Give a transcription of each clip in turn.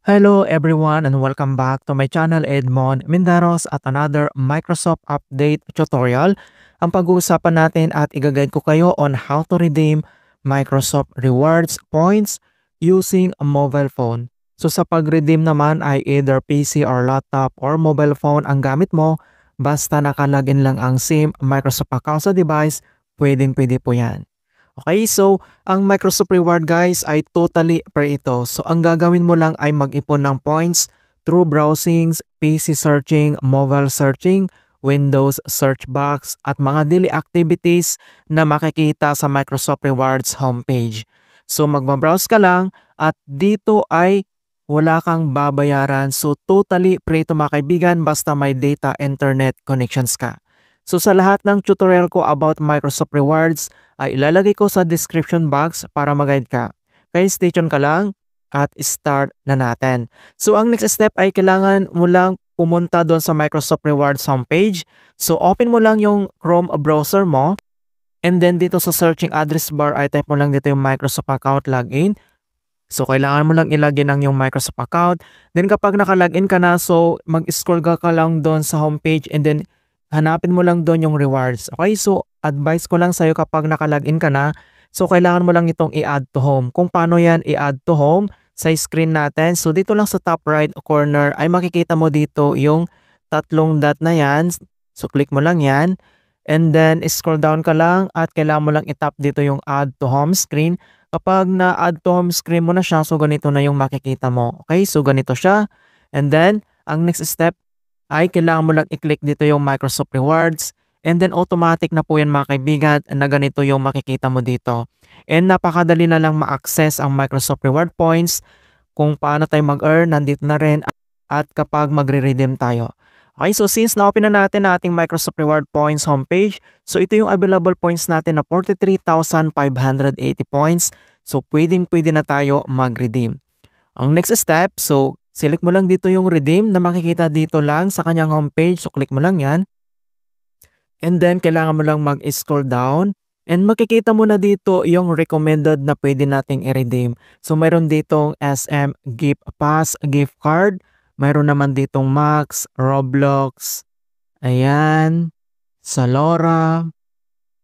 Hello everyone and welcome back to my channel Edmond Mindaros at another Microsoft Update tutorial. Ang pag-uusapan natin at i-guide ko kayo on how to redeem Microsoft Rewards points using a mobile phone. So sa pag-redeem naman ay either PC or laptop or mobile phone ang gamit mo, basta nakalagin lang ang SIM Microsoft account sa device, pwedeng-pwede po yan. Okay, so ang Microsoft Reward guys ay totally free ito. So ang gagawin mo lang ay mag-ipon ng points through browsings, PC searching, mobile searching, Windows search box at mga daily activities na makikita sa Microsoft Rewards homepage. So magbabrowse ka lang at dito ay wala kang babayaran. So totally free ito mga kaibigan basta may data internet connections ka. So sa lahat ng tutorial ko about Microsoft Rewards ay ilalagay ko sa description box para mag-guide ka. Kaya stay tuned ka lang at start na natin. So ang next step ay kailangan mo lang pumunta doon sa Microsoft Rewards homepage. So open mo lang yung Chrome browser mo and then dito sa searching address bar ay type mo lang dito yung Microsoft account login. So kailangan mo lang ilagin ang yung Microsoft account. Then kapag naka-login ka na, so mag-scroll ka lang doon sa homepage and then hanapin mo lang doon yung rewards. Okay, so advice ko lang sa'yo kapag naka-login ka na, so kailangan mo lang itong i-add to home. Kung paano yan i-add to home sa screen natin. So dito lang sa top right corner ay makikita mo dito yung tatlong dot na yan. So click mo lang yan. And then scroll down ka lang at kailangan mo lang i-tap dito yung add to home screen. Kapag na-add to home screen mo na siya, so ganito na yung makikita mo. Okay, so ganito siya. And then, ang next step ay kailangan mo lang i-click dito yung Microsoft Rewards and then automatic na po yan mga kaibigan na ganito yung makikita mo dito. And napakadali na lang ma-access ang Microsoft Reward Points kung paano tayo mag-earn, nandito na rin at kapag magre-redeem tayo. Okay, so since na-open na natin na ating Microsoft Reward Points homepage, so ito yung available points natin na 43,580 points. So pwedeng-pwede na tayo mag-redeem. Ang next step, so select mo lang dito yung redeem na makikita dito lang sa kanyang homepage. So click mo lang yan. And then kailangan mo lang mag-scroll down. And makikita mo na dito yung recommended na pwede nating i-redeem. So mayroon ditong SM Gift Pass Gift Card. Mayroon naman ditong Max, Roblox, ayan, Salora,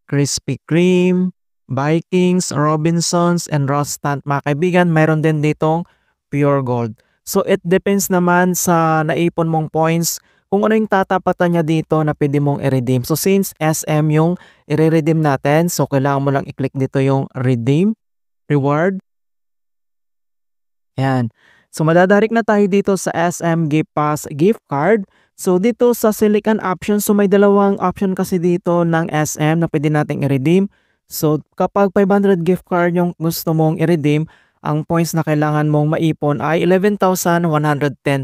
Krispy Kreme, Vikings, Robinsons, and Rostand. Mga kaibigan, mayroon din ditong Pure Gold. So it depends naman sa naipon mong points kung ano yung tatapatan niya dito na pwede mong i-redeem. So since SM yung i-redeem natin, so kailangan mo lang i-click dito yung redeem, reward. Yan. So madadarik na tayo dito sa SM Gift Pass Gift Card. So dito sa select an option, so may dalawang option kasi dito ng SM na pwede nating i-redeem. So kapag 500 gift card yung gusto mong i-redeem, ang points na kailangan mong maipon ay 11,110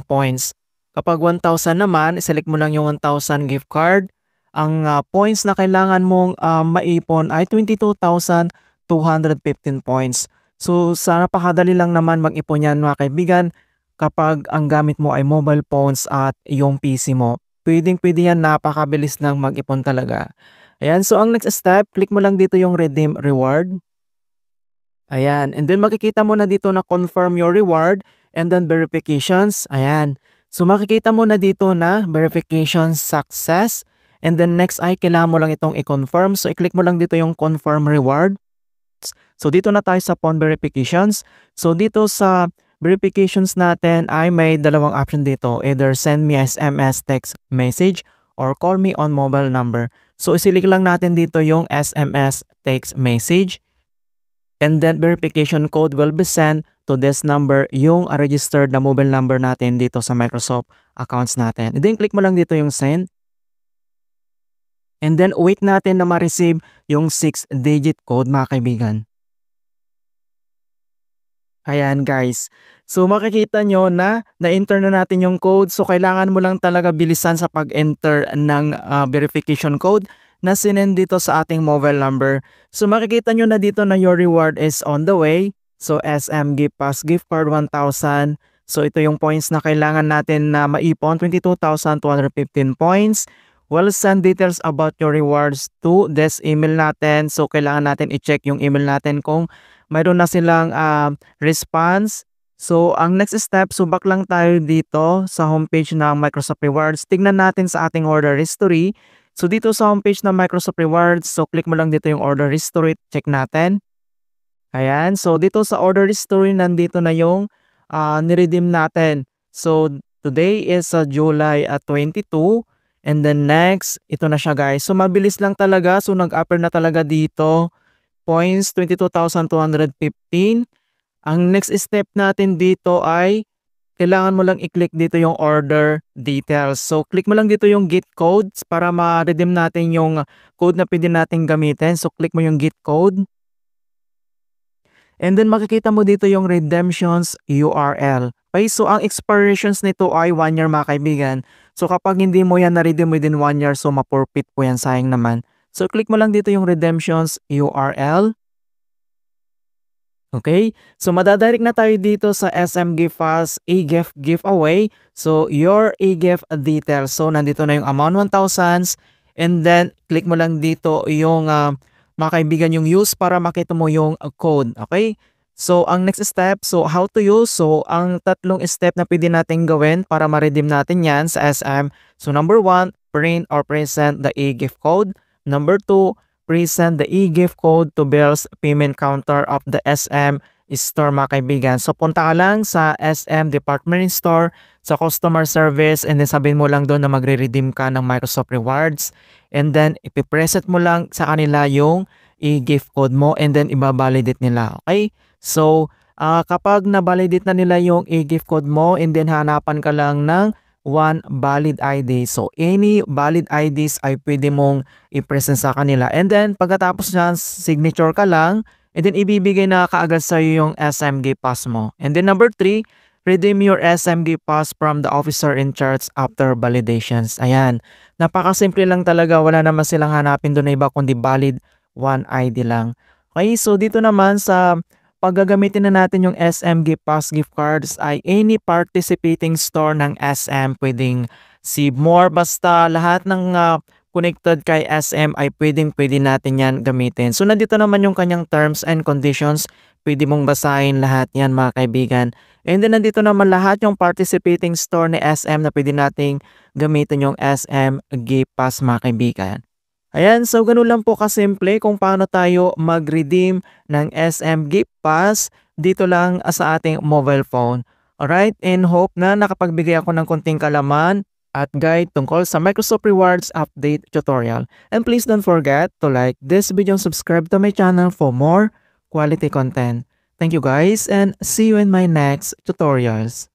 points. Kapag 1,000 naman, select mo lang yung 1,000 gift card. Ang points na kailangan mong maipon ay 22,215 points. So sa napakadali lang naman mag-ipon yan mga kaibigan kapag ang gamit mo ay mobile phones at yung PC mo. Pwedeng-pwede yan, napakabilis lang mag-ipon talaga. Ayan, so ang next step, click mo lang dito yung redeem reward. Ayan, and then makikita mo na dito na confirm your reward and then verifications. Ayan, so makikita mo na dito na verification success. And then next ay kailangan mo lang itong i-confirm. So i-click mo lang dito yung confirm reward. So dito na tayo sa phone verifications. So dito sa verifications natin ay may dalawang option dito. Either send me SMS text message or call me on mobile number. So isilik lang natin dito yung SMS text message. And then verification code will be sent to this number, yung registered na mobile number natin dito sa Microsoft accounts natin. And then click mo lang dito yung send. And then wait natin na ma-receive yung 6-digit code mga kaibigan. Ayan guys. So makikita nyo na na-enter na natin yung code. So kailangan mo lang talaga bilisan sa pag-enter ng verification code na sinend dito sa ating mobile number. So makikita nyo na dito na your reward is on the way. So SM Gift Pass Gift Card 1,000. So ito yung points na kailangan natin na maipon, 22,215 points. Well, send details about your rewards to this email natin. So kailangan natin i-check yung email natin kung mayroon na silang response. So, ang next step, subak lang tayo dito sa homepage ng Microsoft Rewards. Tignan natin sa ating order history. So, dito sa homepage ng Microsoft Rewards, so click mo lang dito yung order history, check natin. Ayan, so dito sa order history, nandito na yung niredeem natin. So, today is July 22, and then next, ito na siya guys. So, mabilis lang talaga. So, nag-upper na talaga dito. Points, 22,215. Ang next step natin dito ay kailangan mo lang i-click dito yung order details. So, click mo lang dito yung git codes para ma-redeem natin yung code na pwede natin gamitin. So, click mo yung git code. And then, makikita mo dito yung redemptions URL. Okay, so ang expirations nito ay 1 year mga kaibigan. So, kapag hindi mo yan na-redeem within 1 year, so ma-forfeit po yan, sayang naman. So, click mo lang dito yung redemptions URL. Okay, so madadirect na tayo dito sa SM Gift Fast e-gift giveaway. So your e-gift details. So nandito na yung amount 1,000, and then click mo lang dito yung mga kaibigan yung use para makita mo yung code. Okay, so ang next step, so how to use. So ang tatlong step na pwede natin gawin para ma-redeem natin yan sa SM. So number 1, print or present the e-gift code. Number 2, present the e-gift code to Bill's payment counter of the SM store mga kaibigan. So punta ka lang sa SM Department Store, sa customer service, and then sabihin mo lang doon na magre-redeem ka ng Microsoft Rewards, and then ipipresent mo lang sa kanila yung e-gift code mo, and then ibabalidate nila. Okay? So kapag na-validate na nila yung e-gift code mo, and then hanapan ka lang ng one valid ID. So, any valid IDs ay pwede mong i-present sa kanila. And then, pagkatapos nyan, signature ka lang, and then ibibigay na kaagad sa iyo yung SMG Pass mo. And then number 3, redeem your SMG Pass from the officer in charge after validations. Ayan, napakasimple lang talaga. Wala naman silang hanapin doon na iba kundi valid one ID lang. Okay, so dito naman sa paggagamitin na natin yung SM Gift Pass gift cards ay any participating store ng SM, pwedeng Save More, basta lahat ng connected kay SM ay pwede natin yan gamitin. So nandito naman yung kanyang terms and conditions, pwede mong basahin lahat yan mga kaibigan. And then nandito naman lahat yung participating store ni SM na pwede nating gamitin yung SM Gift Pass mga kaibigan. Ayan, so ganun lang po kasimple kung paano tayo mag-redeem ng SM Gift Pass dito lang sa ating mobile phone. Alright, and hope na nakapagbigay ako ng konting kalaman at guide tungkol sa Microsoft Rewards Update tutorial. And please don't forget to like this video and subscribe to my channel for more quality content. Thank you guys, and see you in my next tutorials.